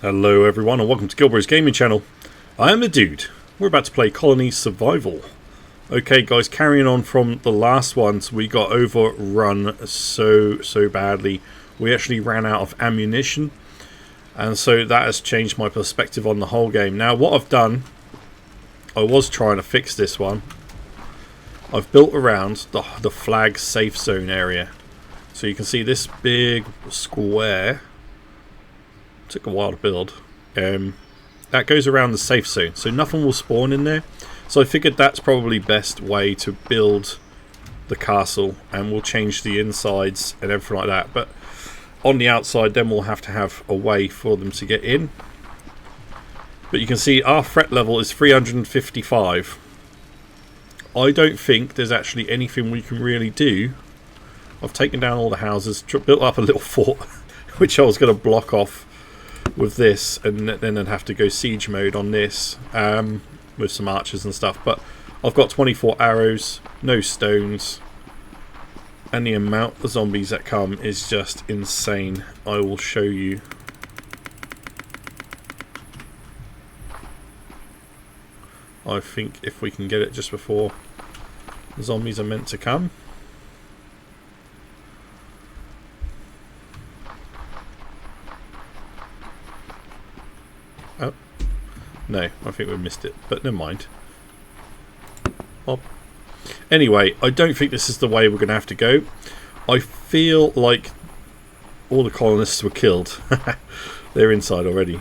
Hello everyone and welcome to GilBroz Gaming Channel. I am the dude. We're about to play Colony Survival. Okay guys, carrying on from the last ones, we got overrun so badly. We actually ran out of ammunition, and so that has changed my perspective on the whole game. Now what I've done, I was trying to fix this one. I've built around the flag safe zone area. So you can see this big square. Took a while to build. That goes around the safe zone, so nothing will spawn in there. So I figured that's probably best way to build the castle, and we'll change the insides and everything like that. But on the outside, then we'll have to have a way for them to get in. But you can see our threat level is 355. I don't think there's actually anything we can really do. I've taken down all the houses, built up a little fort, which I was going to block off with this, and then I'd have to go siege mode on this with some archers and stuff. But I've got 24 arrows, no stones, and the amount of zombies that come is just insane. I will show you. I think if we can get it just before the zombies are meant to come. Oh, no, I think we missed it, but never mind. Well, anyway, I don't think this is the way we're going to have to go. I feel like all the colonists were killed. They're inside already.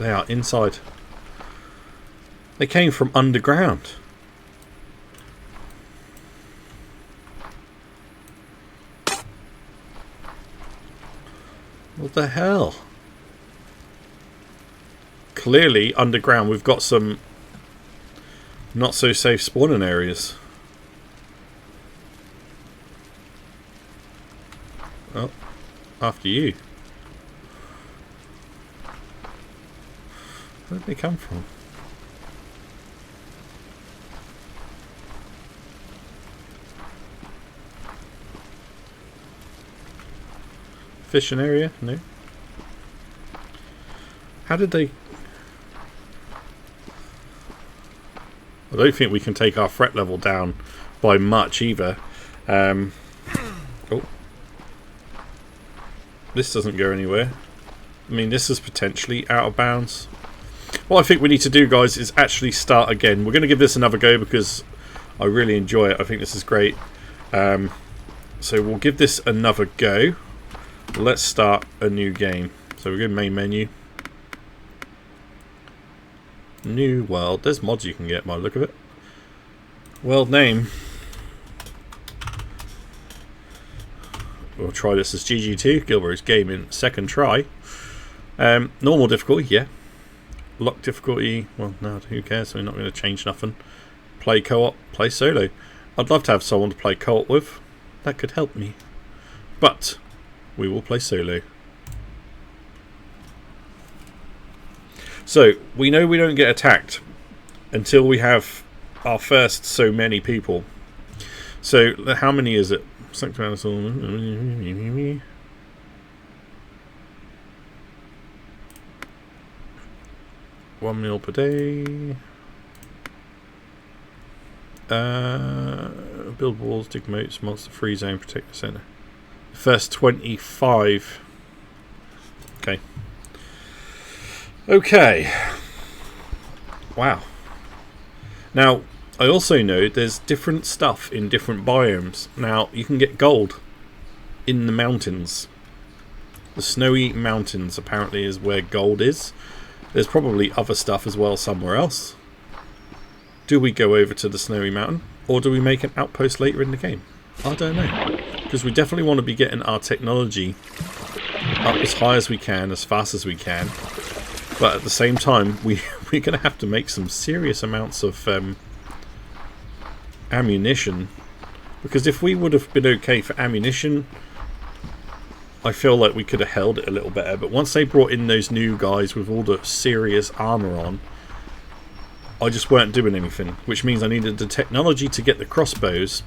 They are inside. They came from underground. What the hell? Clearly, underground we've got some not so safe spawning areas. Oh, after you. Where did they come from? Fishing area? No. How did they... I don't think we can take our threat level down by much either. Oh. This doesn't go anywhere. I mean, this is potentially out of bounds. What I think we need to do, guys, is actually start again. We're going to give this another go because I really enjoy it. I think this is great. So we'll give this another go. Let's start a new game. So we're going to main menu. New world. There's mods you can get by the look of it. World name. We'll try this as GG2. GilBroz Gaming. Second try. Normal difficulty, yeah. Lock difficulty. Well, no, who cares? We're not going to change nothing. Play co-op. Play solo. I'd love to have someone to play co-op with. That could help me. But we will play solo. So we know we don't get attacked until we have our first so many people. So how many is it? 1 meal per day. Build walls, dig moats, monster free zone, protect the center. First 25. Okay. Okay. Wow. Now, I also know there's different stuff in different biomes. Now, you can get gold in the mountains. The snowy mountains apparently is where gold is. There's probably other stuff as well somewhere else. Do we go over to the snowy mountain, or do we make an outpost later in the game? I don't know. Because we definitely want to be getting our technology up as high as we can, as fast as we can. But at the same time, we're going to have to make some serious amounts of ammunition. Because if we would have been okay for ammunition, I feel like we could have held it a little better. But once they brought in those new guys with all the serious armor on, I just weren't doing anything, which means I needed the technology to get the crossbows.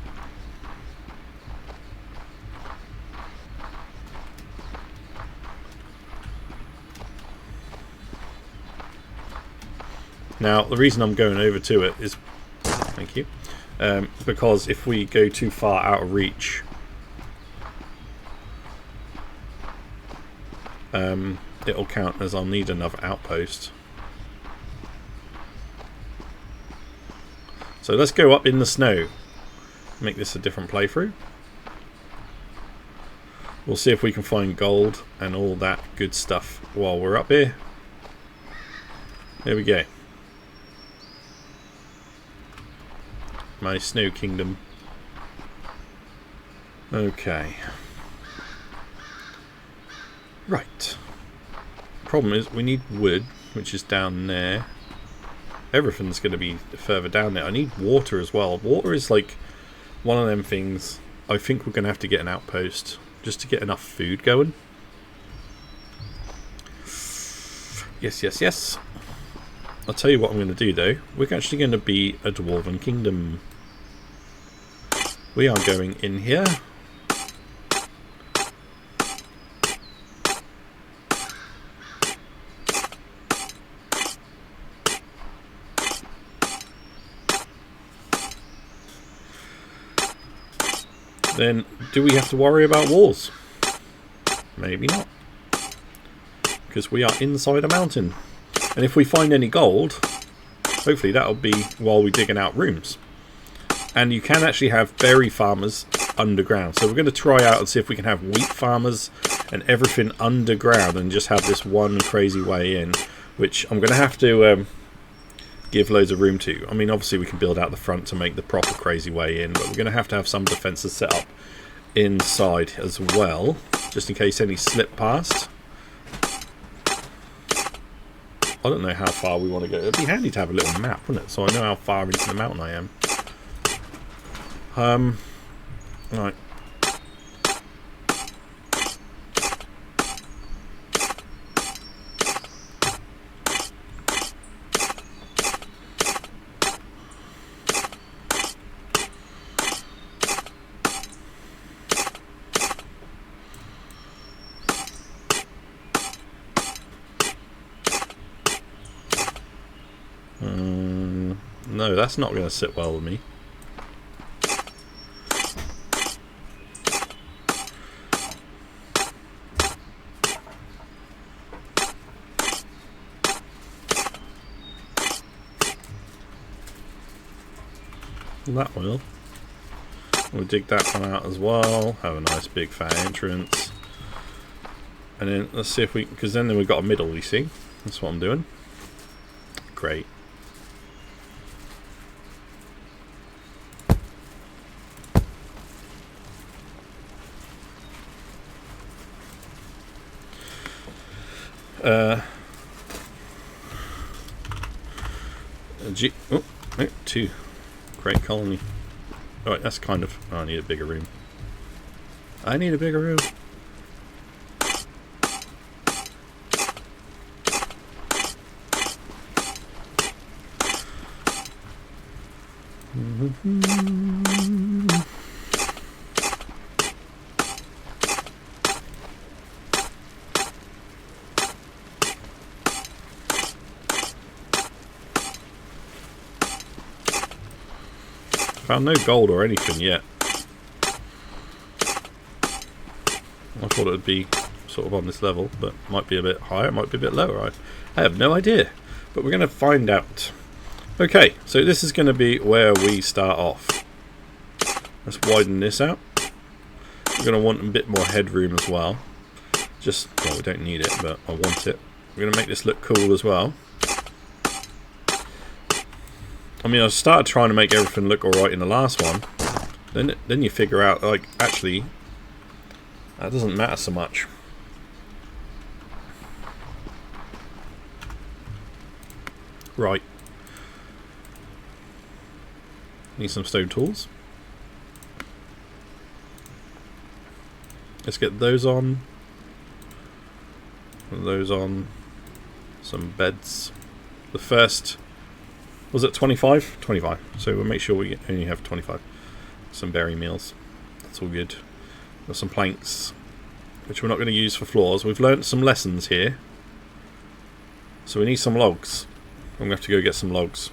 Now, the reason I'm going over to it is, thank you, because if we go too far out of reach, it'll count as I'll need another outpost. So let's go up in the snow, make this a different playthrough. We'll see if we can find gold and all that good stuff while we're up here. There we go. My snow kingdom. Okay. Right. Problem is we need wood, which is down there. Everything's going to be further down there. I need water as well. Water is like one of them things. I think we're going to have to get an outpost just to get enough food going. Yes, yes, yes. I'll tell you what I'm going to do though. We're actually going to be a dwarven kingdom. We are going in here. Then, do we have to worry about walls? Maybe not. Because we are inside a mountain. And if we find any gold, hopefully that'll be while we're digging out rooms. And you can actually have berry farmers underground. So we're going to try out and see if we can have wheat farmers and everything underground and just have this one crazy way in. Which I'm going to have to give loads of room to. I mean, obviously we can build out the front to make the proper crazy way in, but we're going to have some defences set up inside as well, just in case any slip past. I don't know how far we want to go. It'd be handy to have a little map, wouldn't it? So I know how far into the mountain I am. Right. No, that's not going to sit well with me. That will. We'll dig that one out as well. Have a nice big fat entrance. And then let's see if we... because then we've got a middle, you see. That's what I'm doing. Great. Oh, no, 2. Great colony. Alright, that's kind of... oh, I need a bigger room. I need a bigger room. Found no gold or anything yet. I thought it would be sort of on this level, but might be a bit higher, might be a bit lower. I have no idea, but we're going to find out. Okay, so this is going to be where we start off. Let's widen this out. We're going to want a bit more headroom as well. Just, well, we don't need it, but I want it. We're going to make this look cool as well. I mean, I started trying to make everything look alright in the last one. Then you figure out, like, actually, that doesn't matter so much. Right. Need some stone tools. Let's get those on. Those on. Some beds. The first Was it 25? 25. So we'll make sure we only have 25. Some berry meals. That's all good. Got some planks, which we're not going to use for floors. We've learnt some lessons here. So we need some logs. I'm going to have to go get some logs.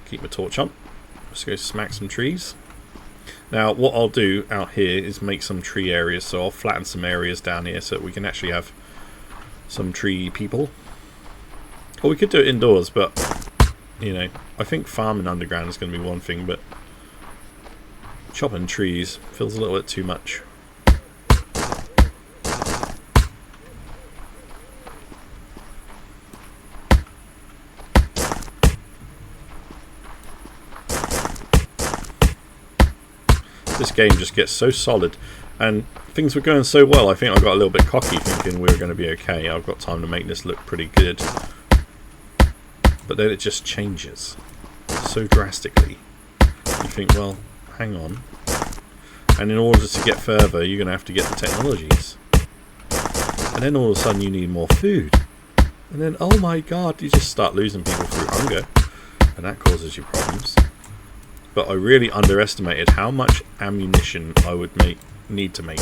Keep my torch on. Let's go smack some trees. Now what I'll do out here is make some tree areas. So I'll flatten some areas down here so that we can actually have some tree people. Or we could do it indoors, but you know, I think farming underground is going to be one thing, but chopping trees feels a little bit too much. This game just gets so solid, and things were going so well. I think I got a little bit cocky thinking we were going to be okay. I've got time to make this look pretty good. But then it just changes so drastically. You think, well, hang on. And in order to get further, you're going to have to get the technologies. And then all of a sudden you need more food. And then, oh my god, you just start losing people through hunger. And that causes you problems. But I really underestimated how much ammunition I would need to make.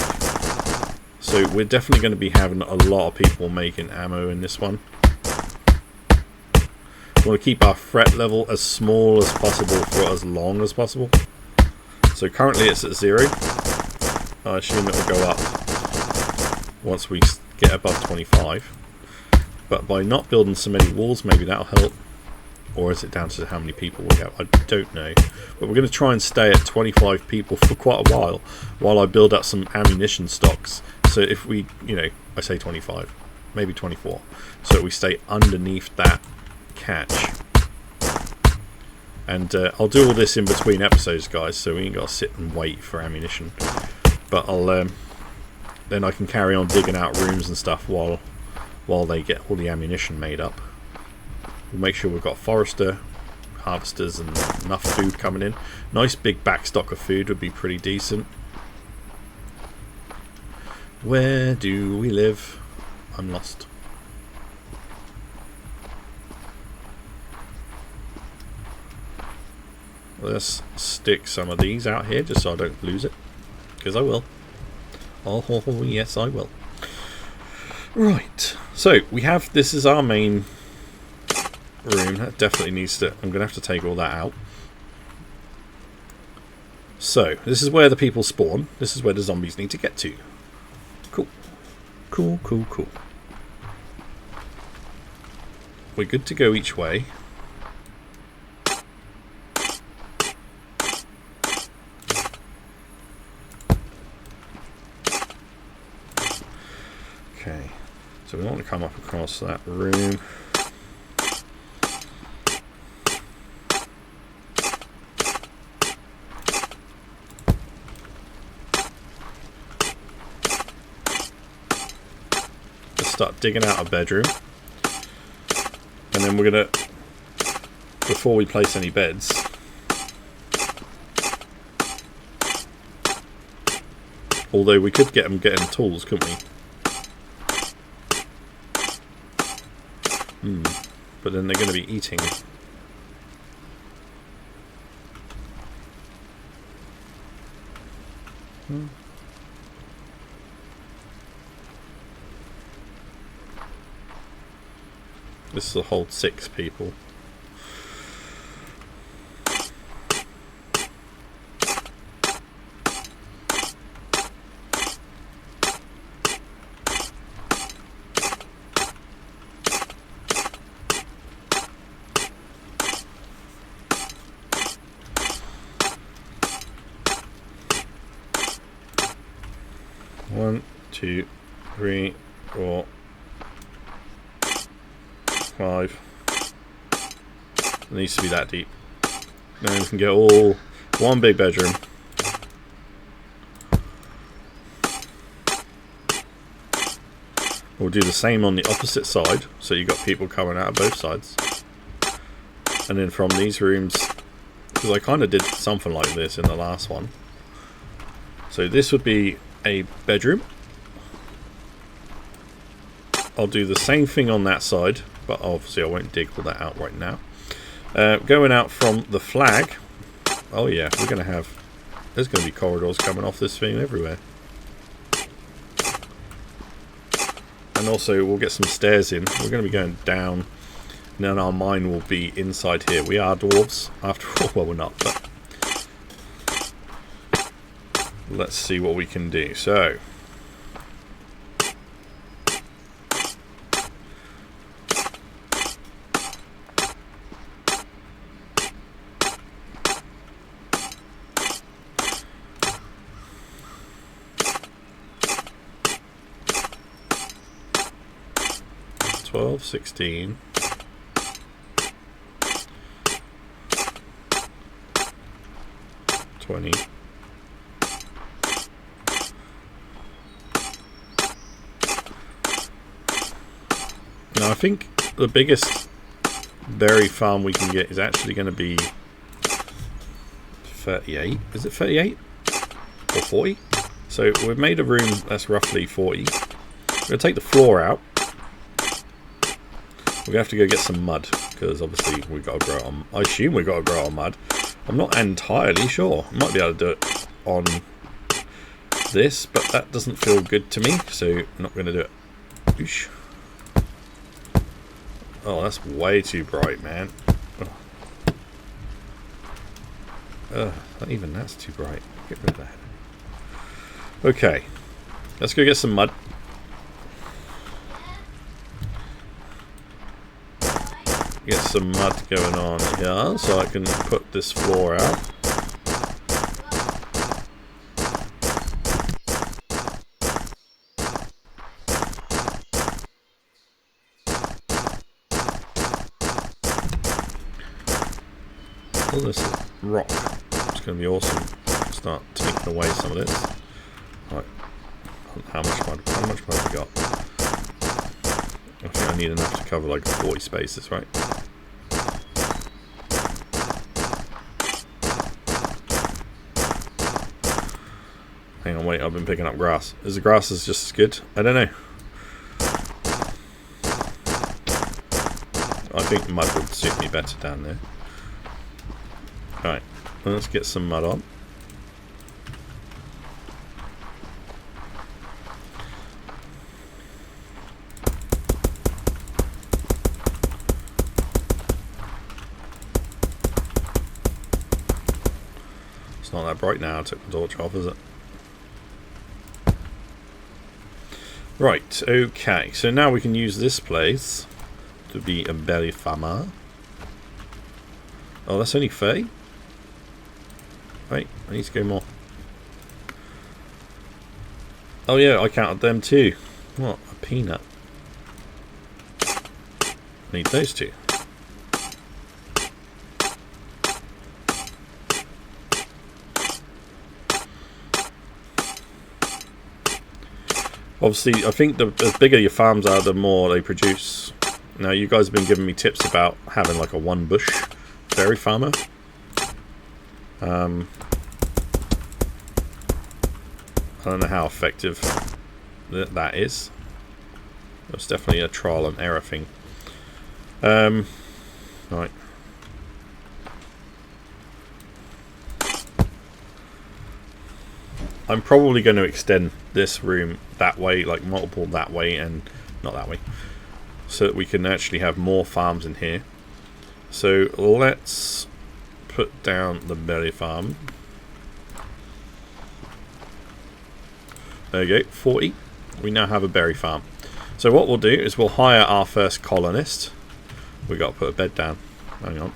So we're definitely going to be having a lot of people making ammo in this one. We want to keep our threat level as small as possible for as long as possible. So currently it's at 0. I assume it will go up once we get above 25. But by not building so many walls, maybe that'll help. Or is it down to how many people we have? I don't know. But we're going to try and stay at 25 people for quite a while I build up some ammunition stocks. So if we, you know, I say 25, maybe 24. So we stay underneath that catch. And I'll do all this in between episodes, guys, so we ain't got to sit and wait for ammunition. But I'll then I can carry on digging out rooms and stuff while they get all the ammunition made up. We'll make sure we've got forester, harvesters, and enough food coming in. Nice big backstock of food would be pretty decent. Where do we live? I'm lost. Let's stick some of these out here just so I don't lose it, because I will. Oh yes, I will. Right, so we have, this is our main room. That definitely needs to, I'm going to have to take all that out. So this is where the people spawn. This is where the zombies need to get to. Cool. Cool, cool, cool. We're good to go each way. Okay, so we want to come up across that room. Let's start digging out a bedroom. And then we're going to, before we place any beds, although we could get them getting tools, couldn't we? But then they're going to be eating. This will hold 6 people. One, 2, 3, 4, 5. It needs to be that deep. Then we can get all one big bedroom. We'll do the same on the opposite side, so you've got people coming out of both sides. And then from these rooms, because I kind of did something like this in the last one. So this would be a bedroom. I'll do the same thing on that side, but obviously I won't dig all that out right now. Going out from the flag, oh yeah, we're going to have, there's going to be corridors coming off this thing everywhere. And also we'll get some stairs in. We're going to be going down, and then our mine will be inside here. We are dwarves after all. Well, we're not, but let's see what we can do. So $12, $16, $20. Now I think the biggest berry farm we can get is actually going to be 38. Is it 38 or 40? So we've made a room that's roughly 40. We're going to take the floor out. We're going to have to go get some mud, because obviously we've got to grow it on, I assume we've got to grow on mud. I'm not entirely sure. I might be able to do it on this, but that doesn't feel good to me, so I'm not going to do it. Oosh. Oh, that's way too bright, man. Not even that's too bright. Get rid of that. Okay, let's go get some mud. Get some mud going on here so I can put this floor out. Oh, this rock. It's going to be awesome. Start taking away some of this. Right. How much mud have we got? I think I need enough to cover like 40 spaces, right? Hang on, wait, I've been picking up grass. Is the grass just as good? I don't know. I think mud would suit me better down there. Alright, let's get some mud on. It's not that bright now, I took the torch off, is it? Right, okay, so now we can use this place to be a berry farmer. Oh, that's only 30? Wait, I need to go more. Oh yeah, I counted them too. What, a peanut. Need those two. Obviously, I think the bigger your farms are, the more they produce. Now, you guys have been giving me tips about having like a one bush berry farmer. I don't know how effective that is. It's definitely a trial and error thing. Right. I'm probably going to extend this room that way, like multiple that way and not that way, so that we can actually have more farms in here. So let's put down the berry farm. There you go, 40. We now have a berry farm. So what we'll do is we'll hire our first colonist. We got to put a bed down. Hang on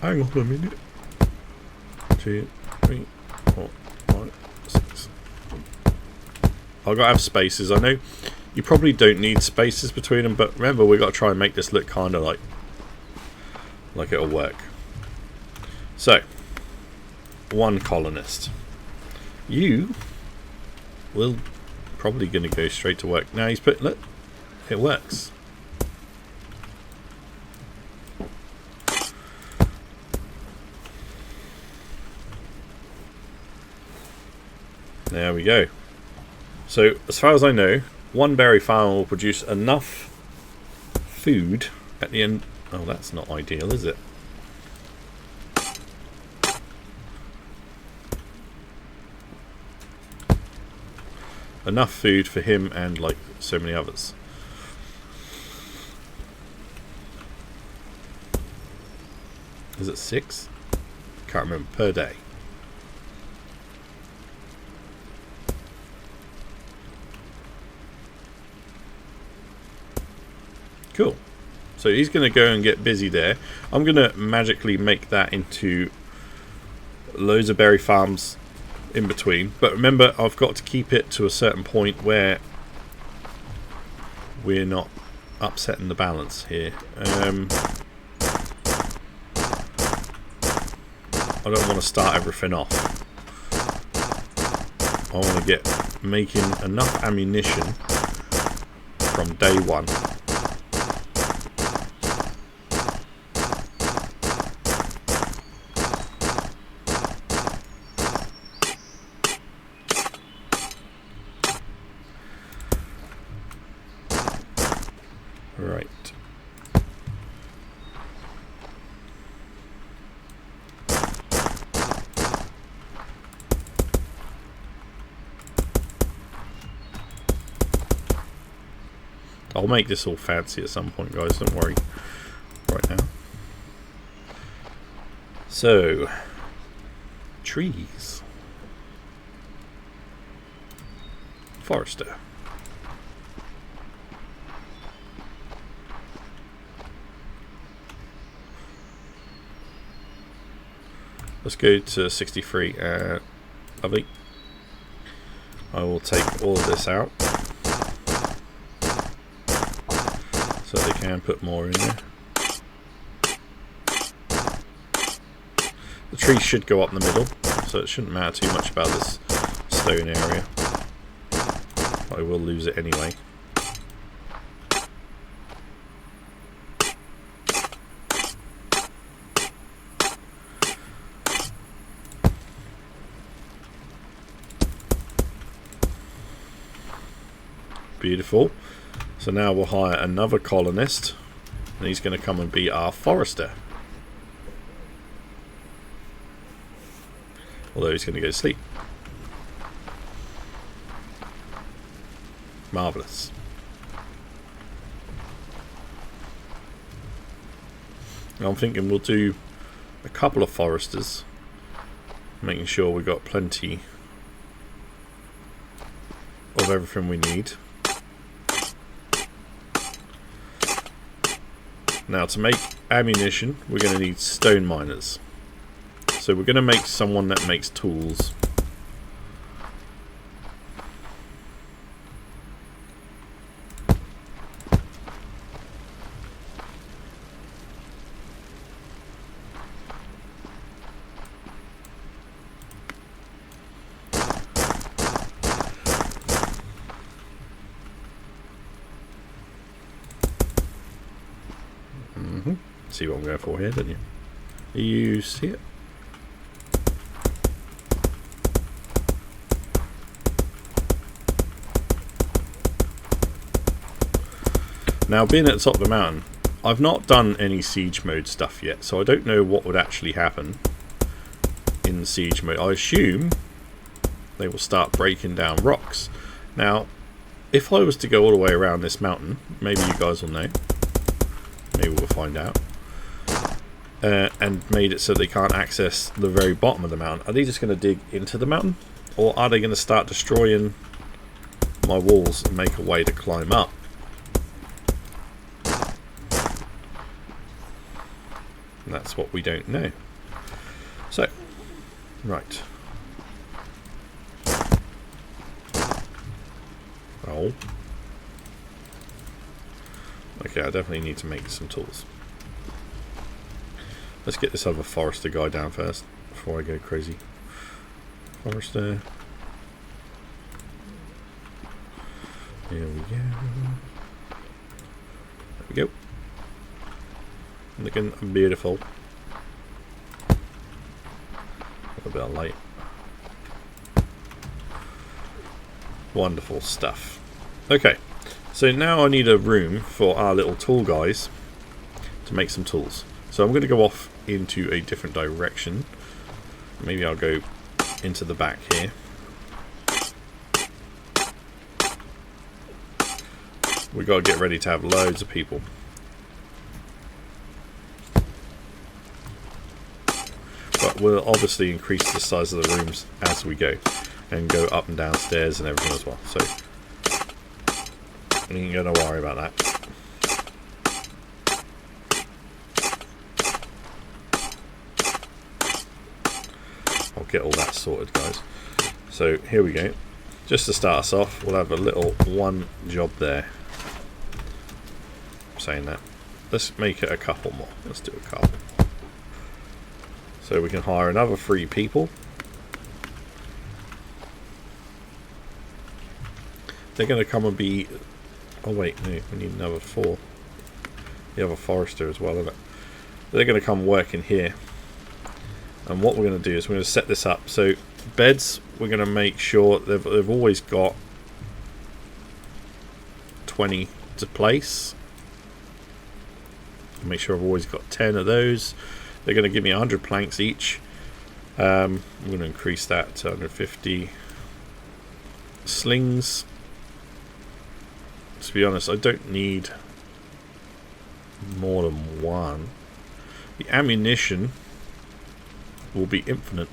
a minute. 2, 3, 4, 5, 6. I've got to have spaces. I know you probably don't need spaces between them, but remember, we've got to try and make this look kind of like it'll work. So, one colonist. You will probably going to go straight to work. Now he's put, look, it works. There we go. So, as far as I know, one berry farm will produce enough food at the end. Oh, that's not ideal, is it? Enough food for him and like so many others. Is it 6? Can't remember. Per day. Cool. So he's going to go and get busy there. I'm going to magically make that into loads of berry farms in between. But remember, I've got to keep it to a certain point where we're not upsetting the balance here. I don't want to start everything off. I want to get making enough ammunition from day one. Right. I'll make this all fancy at some point, guys, don't worry. Right now. So, trees. Forester. Let's go to 63. Lovely. I will take all of this out, so they can put more in there. The trees should go up in the middle, so it shouldn't matter too much about this stone area. I will lose it anyway. Beautiful. So now we'll hire another colonist, and he's going to come and be our forester. Although he's going to go to sleep. Marvellous. Now I'm thinking we'll do a couple of foresters, making sure we've got plenty of everything we need. Now to make ammunition, we're going to need stone miners. So we're going to make someone that makes tools. See what I'm going for here, don't you? You see it? Now, being at the top of the mountain, I've not done any siege mode stuff yet, so I don't know what would actually happen in siege mode. I assume they will start breaking down rocks. Now, if I was to go all the way around this mountain, maybe you guys will know, maybe we'll find out, and made it so they can't access the very bottom of the mountain, are they just going to dig into the mountain? Or are they going to start destroying my walls and make a way to climb up? And that's what we don't know. So, right. Oh. Okay, I definitely need to make some tools. Let's get this other forester guy down first before I go crazy. Forester. Here we go. There we go. Looking beautiful. A little bit of light. Wonderful stuff. Okay, so now I need a room for our little tool guys to make some tools. So I'm going to go off into a different direction. Maybe I'll go into the back here. We've got to get ready to have loads of people. But we'll obviously increase the size of the rooms as we go. And go up and down stairs and everything as well. So you ain't going to worry about that. I'll get all that sorted, guys. So here we go. Just to start us off, we'll have a little one job there. I'm saying that. Let's make it a couple more. Let's do a couple. So we can hire another 3 people. They're going to come and be... Oh wait, no, we need another 4. You have a forester as well, isn't it? They're going to come work in here. And what we're going to do is we're going to set this up. So beds, we're going to make sure they've always got 20 to place. Make sure I've always got 10 of those. They're going to give me 100 planks each. I'm going to increase that to 150. Slings. To be honest, I don't need more than 1. The ammunition will be infinite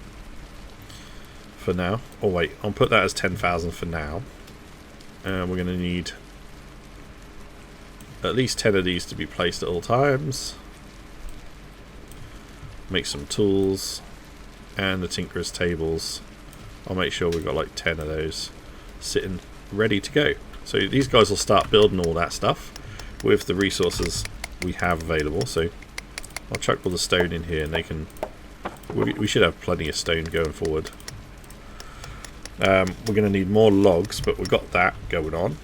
for now. Oh wait, I'll put that as 10,000 for now. And we're going to need at least 10 of these to be placed at all times. Make some tools. And the tinkerer's tables. I'll make sure we've got like 10 of those sitting ready to go. So these guys will start building all that stuff with the resources we have available. So I'll chuck all the stone in here and they can... We should have plenty of stone going forward. We're going to need more logs, but we've got that going on.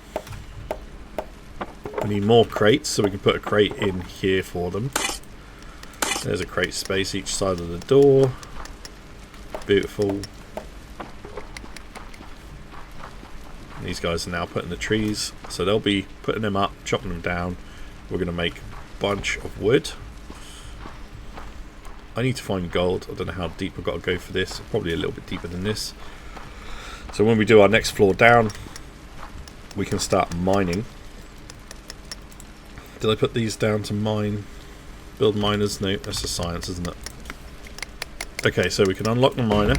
We need more crates, so we can put a crate in here for them. There's a crate space each side of the door. Beautiful. These guys are now putting the trees, so they'll be putting them up, chopping them down. We're going to make a bunch of wood. I need to find gold. I don't know how deep I've got to go for this. Probably a little bit deeper than this. So when we do our next floor down, we can start mining. Did I put these down to mine? Build miners? No, that's just science, isn't it? Okay, so we can unlock the miner.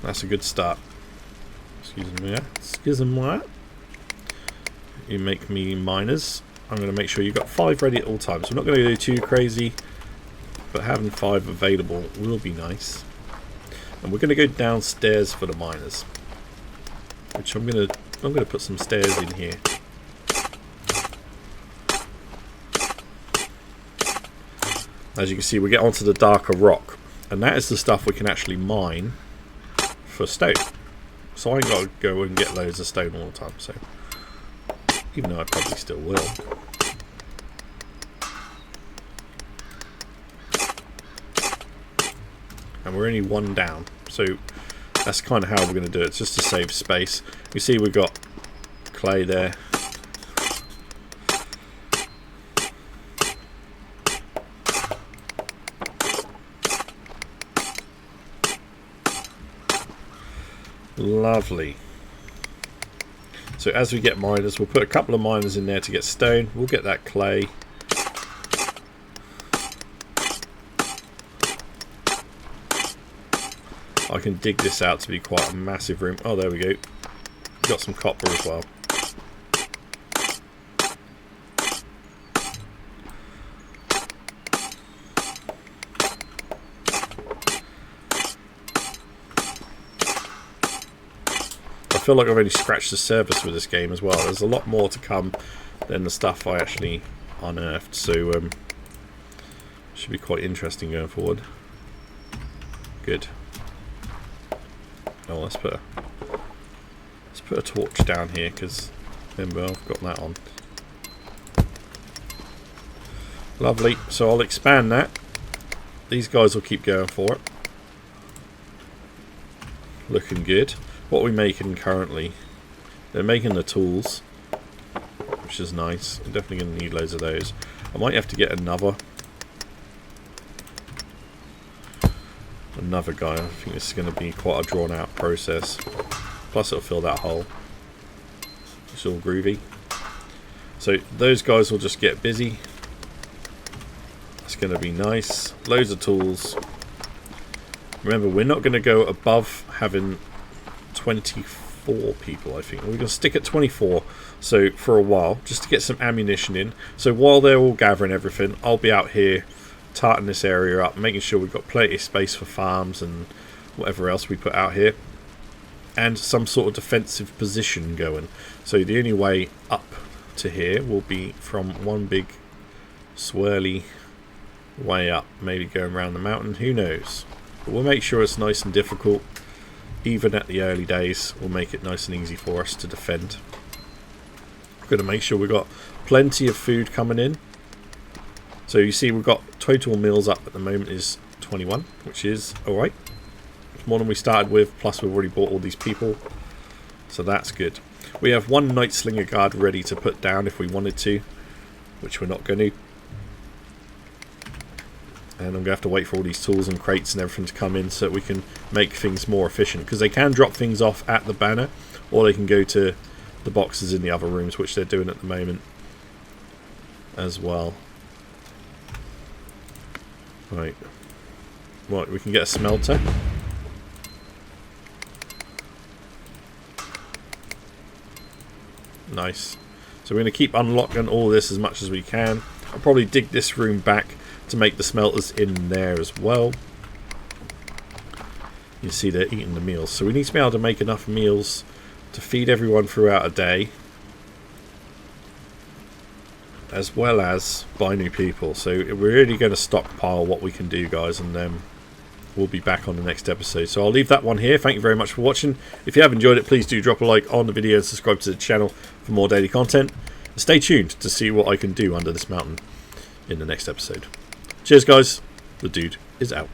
That's a good start. Excuse me. You make me miners. I'm going to make sure you've got 5 ready at all times. We're not going to go too crazy, but having 5 available will be nice. And we're going to go downstairs for the miners, which I'm going to put some stairs in here. As you can see, we get onto the darker rock, and that is the stuff we can actually mine for stone. So I ain't got to go and get loads of stone all the time. So even though I probably still will. And we're only 1 down, so that's kind of how we're going to do it. It's just to save space. You see we've got clay there. Lovely. So as we get miners, we'll put a couple of miners in there to get stone. We'll get that clay. I can dig this out to be quite a massive room. Oh, there we go. Got some copper as well. I feel like I've only scratched the surface with this game as well. There's a lot more to come than the stuff I actually unearthed, so should be quite interesting going forward. Good. Oh, let's put a torch down here because remember I've got that on. Lovely. So I'll expand that. These guys will keep going for it. Looking good. What are we making currently? They're making the tools. which is nice. I'm definitely going to need loads of those. I might have to get another guy. I think this is going to be quite a drawn out process. Plus it'll fill that hole. It's all groovy. So those guys will just get busy. It's going to be nice. Loads of tools. Remember, we're not going to go above having 24 people, I think. We're going to stick at 24 so for a while, just to get some ammunition in. So while they're all gathering everything, I'll be out here tarting this area up, making sure we've got plenty of space for farms and whatever else we put out here. And some sort of defensive position going. So the only way up to here will be from one big swirly way up, maybe going around the mountain, who knows. But we'll make sure it's nice and difficult. Even at the early days, we'll make it nice and easy for us to defend. We're going to make sure we've got plenty of food coming in. So you see we've got total meals up at the moment is 21, which is alright. It's more than we started with, plus we've already bought all these people. So that's good. We have one Night Slinger guard ready to put down if we wanted to, which we're not going to. And I'm going to have to wait for all these tools and crates and everything to come in so that we can make things more efficient. Because they can drop things off at the banner, or they can go to the boxes in the other rooms, which they're doing at the moment as well. Right, we can get a smelter. Nice. So we're going to keep unlocking all this as much as we can. I'll probably dig this room back to make the smelters in there as well. You see they're eating the meals. So we need to be able to make enough meals to feed everyone throughout a day, as well as buy new people. So we're really going to stockpile what we can do, guys, and then we'll be back on the next episode. So I'll leave that one here. Thank you very much for watching. If you have enjoyed it, please do drop a like on the video and subscribe to the channel for more daily content. And stay tuned to see what I can do under this mountain in the next episode. Cheers, guys. The dude is out.